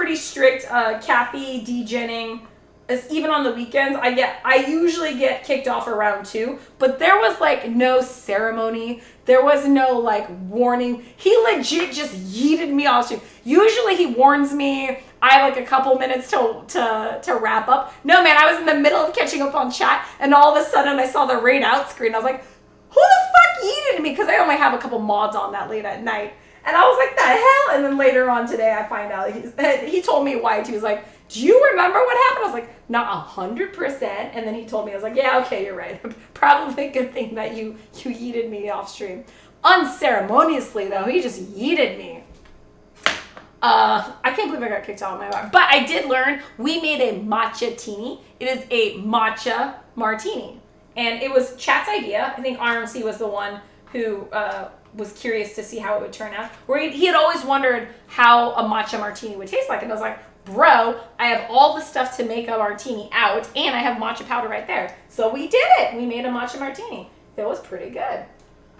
pretty strict Kathy degenning. Even on the weekends, I usually get kicked off around 2, but there was like no ceremony. There was no like warning. He legit just yeeted me off stream. Usually he warns me. I have like a couple minutes to wrap up. No, man, I was in the middle of catching up on chat, and all of a sudden I saw the raid out screen. I was like, who the fuck yeeted me? Because I only have a couple mods on that late at night. And I was like, the hell? And then later on today, I find out he told me why too. He was like, do you remember what happened? I was like, not 100%. And then he told me, I was like, yeah, okay, you're right. Probably a good thing that you yeeted me off stream. Unceremoniously, though, he just yeeted me. I can't believe I got kicked out of my bar. But I did learn we made a matcha teeny. It is a matcha martini. And it was chat's idea. I think RMC was the one who was curious to see how it would turn out. Where he had always wondered how a matcha martini would taste like. And I was like, bro, I have all the stuff to make a martini out, and I have matcha powder right there. So we did it. We made a matcha martini. It was pretty good.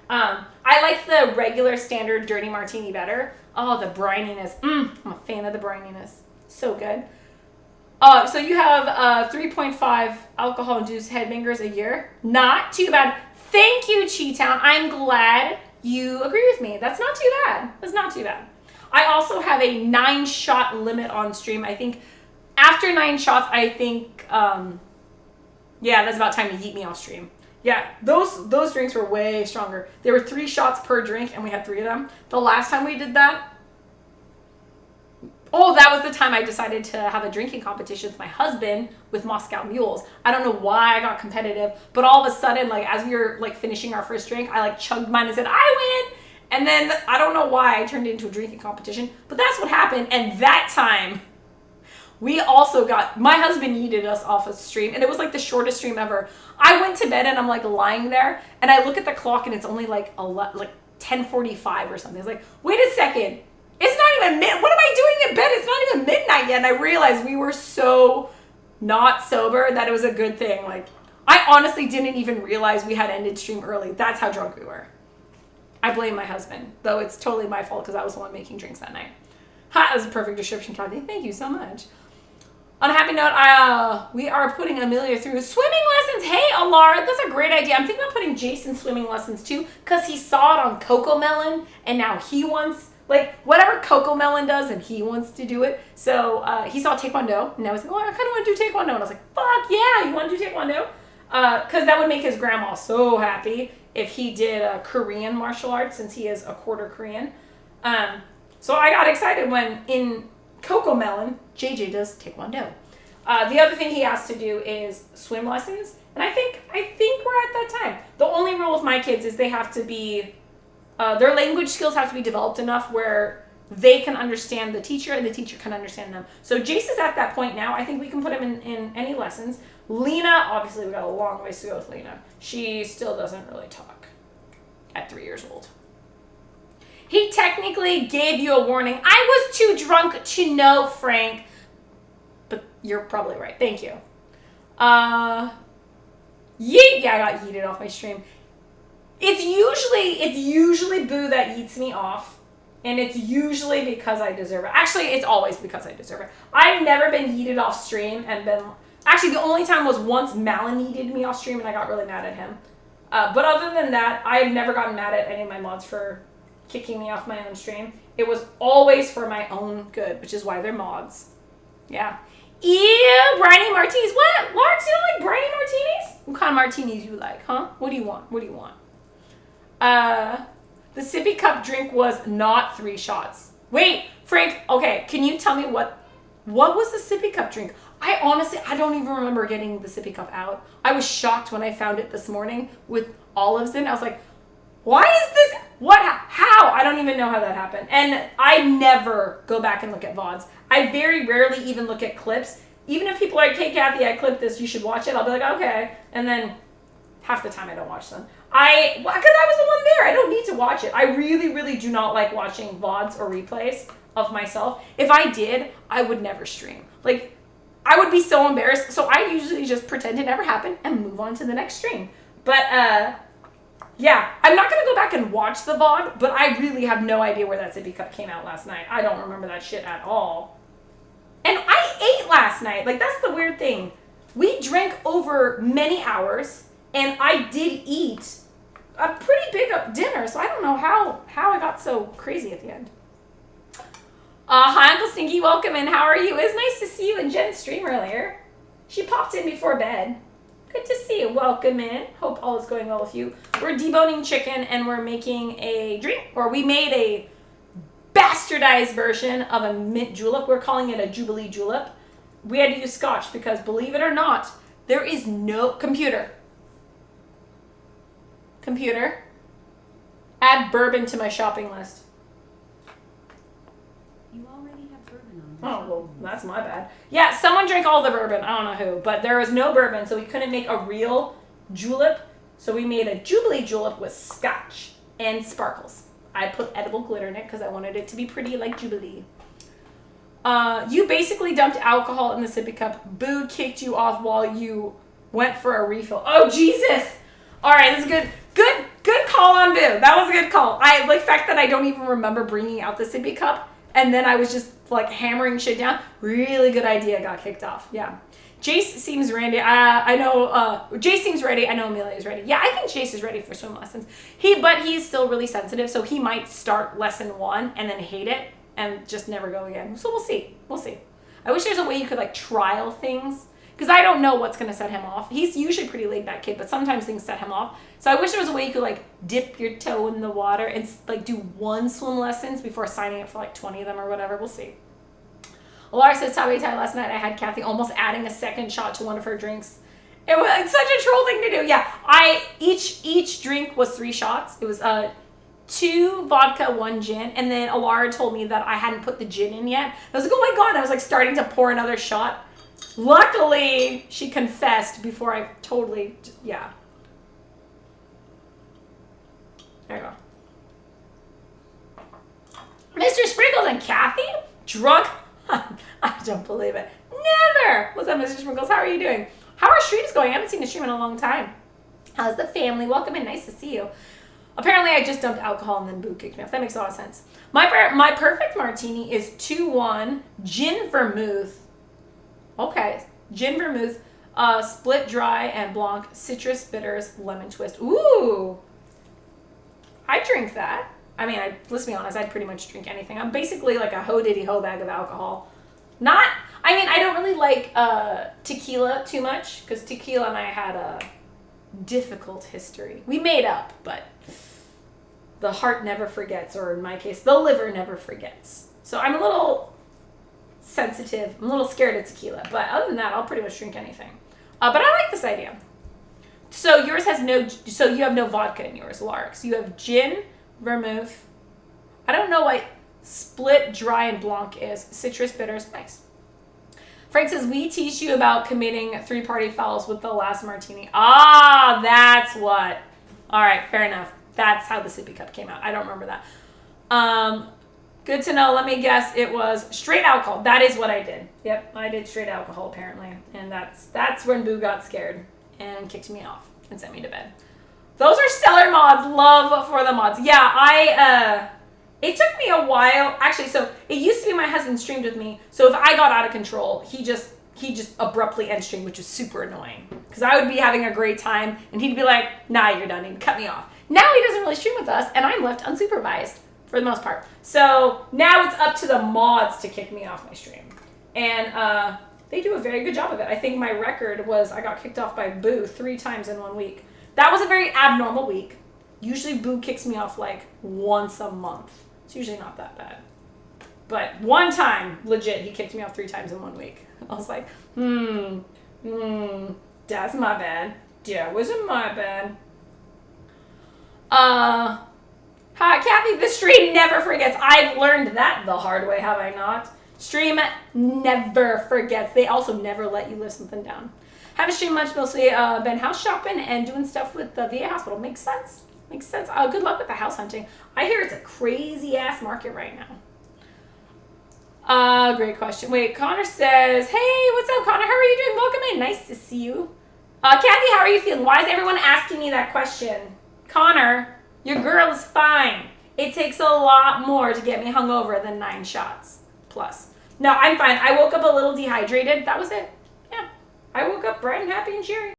I like the regular standard dirty martini better. Oh, the brininess. I'm a fan of the brininess. So good. So you have 3.5 alcohol-induced headbangers a year. Not too bad. Thank you, Chi-Town. I'm glad you agree with me. That's not too bad. That's not too bad. I also have a 9-shot limit on stream. I think after 9 shots, I think, that's about time to yeet me off stream. Yeah, those drinks were way stronger. There were 3 shots per drink, and we had 3 of them. The last time we did that, that was the time I decided to have a drinking competition with my husband with Moscow Mules. I don't know why I got competitive, but all of a sudden, like as we were like finishing our first drink, I like chugged mine and said, I win! And then I don't know why I turned it into a drinking competition, but that's what happened. And that time, we also my husband yeeted us off a stream, and it was like the shortest stream ever. I went to bed and I'm like lying there, and I look at the clock and it's only like 10:45 or something. It's like, wait a second, it's not even what am I doing in bed? It's not even midnight yet. And I realized we were so not sober that it was a good thing. Like, I honestly didn't even realize we had ended stream early. That's how drunk we were. I blame my husband, though it's totally my fault because I was the one making drinks that night. Ha, that's a perfect description, Kathy. Thank you so much. On a happy note, we are putting Amelia through swimming lessons. Hey, Alara, that's a great idea. I'm thinking about putting Jason swimming lessons too because he saw it on Coco Melon and now he wants, like, whatever Coco Melon does and he wants to do it. So he saw Taekwondo and now he's like, I kind of want to do Taekwondo. And I was like, fuck yeah, you want to do Taekwondo? Because that would make his grandma so happy if he did Korean martial arts, since he is a quarter Korean. So I got excited when in Coco Melon, JJ does Taekwondo. The other thing he has to do is swim lessons, and I think we're at that time. The only rule with my kids is they have to be, their language skills have to be developed enough where they can understand the teacher and the teacher can understand them. So Jace is at that point now. I think we can put him in any lessons. Lena, obviously we got a long ways to go with Lena. She still doesn't really talk at 3 years old. He technically gave you a warning. I was too drunk to know, Frank. But you're probably right. Thank you. Yeet. Yeah, I got yeeted off my stream. It's usually Boo that yeets me off. And it's usually because I deserve it. Actually, it's always because I deserve it. I've never been yeeted off stream and been... Actually, the only time was once Malin yeeted me off stream and I got really mad at him. But other than that, I've never gotten mad at any of my mods for kicking me off my own stream. It was always for my own good, which is why they're mods. Yeah. Ew, briny martinis. What? Larks, you don't like briny martinis? What kind of martinis you like, huh? What do you want? What do you want? The sippy cup drink was not 3 shots. Wait, Frank, okay, can you tell me what was the sippy cup drink? I don't even remember getting the sippy cup out. I was shocked when I found it this morning with olives in. I was like, why is this? What? How? I don't even know how that happened. And I never go back and look at VODs. I very rarely even look at clips. Even if people are like, hey, Kathy, I clipped this, you should watch it. I'll be like, okay. And then half the time I don't watch them. Because I was the one there. I don't need to watch it. I really, really do not like watching VODs or replays of myself. If I did, I would never stream. Like, I would be so embarrassed. So I usually just pretend it never happened and move on to the next stream. But, yeah, I'm not going to go back and watch the VOD, but I really have no idea where that sippy cup came out last night. I don't remember that shit at all. last night. Like, that's the weird thing. We drank over many hours, and I did eat a pretty big dinner, so I don't know how I got so crazy at the end. Hi, Uncle Stinky. Welcome in. How are you? It was nice to see you in Jen's stream earlier. She popped in before bed. Good to see you. Welcome in. Hope all is going well with you. We're deboning chicken, and we're making a drink, or we made a bastardized version of a mint julep. We're calling it a Jubilee julep. We had to use scotch because, believe it or not, there is no computer. Add bourbon to my shopping list. You already have bourbon on. Oh, well, that's my bad. Yeah, someone drank all the bourbon. I don't know who, but there was no bourbon, so we couldn't make a real julep. So we made a Jubilee julep with scotch and sparkles. I put edible glitter in it because I wanted it to be pretty like Jubilee. You basically dumped alcohol in the sippy cup. Boo kicked you off while you went for a refill. Oh, Jesus! All right, this is good. Good call on Boo. That was a good call. I like the fact that I don't even remember bringing out the sippy cup, and then I was just like hammering shit down. Really good idea. Got kicked off. Yeah. Jace seems ready. I know. Jace seems ready. I know Amelia is ready. Yeah, I think Jace is ready for swim lessons. But he's still really sensitive, so he might start lesson 1 and then hate it and just never go again. So we'll see. I wish there's a way you could like trial things, because I don't know what's gonna set him off. He's usually a pretty laid back kid, but sometimes things set him off. So I wish there was a way you could like dip your toe in the water and like do 1 swim lessons before signing up for like 20 of them or whatever. We'll see. Alara says, Tabi Tai, last night I had Kathy almost adding a second shot to one of her drinks. It's such a troll thing to do. Yeah, each drink was 3 shots. It was 2 vodka, 1 gin, and then Alara told me that I hadn't put the gin in yet. I was like, oh my god, I was like starting to pour another shot. Luckily, she confessed before I totally, yeah. There you go. Mr. Sprinkles and Kathy? Drunk? I don't believe it. Never! What's up, Mr. Sprinkles? How are you doing? How are streams going? I haven't seen a stream in a long time. How's the family? Welcome in. Nice to see you. Apparently, I just dumped alcohol and then Boo kicked me off. That makes a lot of sense. My perfect martini is 2-1 gin vermouth. Okay. Gin vermouth, split dry and blanc, citrus bitters, lemon twist. Ooh. I drink that. I mean, let's be honest, I'd pretty much drink anything. I'm basically like a ho-diddy-ho bag of alcohol. I don't really like tequila too much, because tequila and I had a difficult history. We made up, but the heart never forgets, or in my case, the liver never forgets. So I'm a little sensitive. I'm a little scared of tequila, but other than that, I'll pretty much drink anything. But I like this idea. So yours has so you have no vodka in yours, Larks. You have gin, vermouth. I don't know what split, dry, and blanc is. Citrus bitters. Nice. Frank says, we teach you about committing 3-party fouls with the last martini. Ah, that's what. All right, fair enough. That's how the sippy cup came out. I don't remember that. Good to know. Let me guess. It was straight alcohol. That is what I did. Yep, I did straight alcohol apparently. And that's when Boo got scared and kicked me off and sent me to bed. Those are stellar mods. Love for the mods. Yeah, it took me a while. Actually, so it used to be my husband streamed with me. So if I got out of control, he just abruptly end streamed, which was super annoying. Because I would be having a great time and he'd be like, nah, you're done. He'd cut me off. Now he doesn't really stream with us and I'm left unsupervised for the most part. So now it's up to the mods to kick me off my stream. And they do a very good job of it. I think my record was I got kicked off by Boo 3 times in 1 week. That was a very abnormal week. Usually Boo kicks me off like once a month. It's usually not that bad. But one time, legit, he kicked me off 3 times in 1 week. I was like, that's my bad. Yeah, wasn't my bad. Hi, Kathy, the stream never forgets. I've learned that the hard way, have I not? Stream never forgets. They also never let you live something down. Haven't streamed much, mostly been house shopping and doing stuff with the VA hospital. Makes sense. Makes sense. Good luck with the house hunting. I hear it's a crazy ass market right now. Great question. Wait, Connor says, hey, what's up, Connor? How are you doing? Welcome in. Nice to see you. Kathy, how are you feeling? Why is everyone asking me that question? Connor, your girl is fine. It takes a lot more to get me hungover than 9 shots plus. No, I'm fine. I woke up a little dehydrated. That was it. Yeah. I woke up bright and happy and cheery.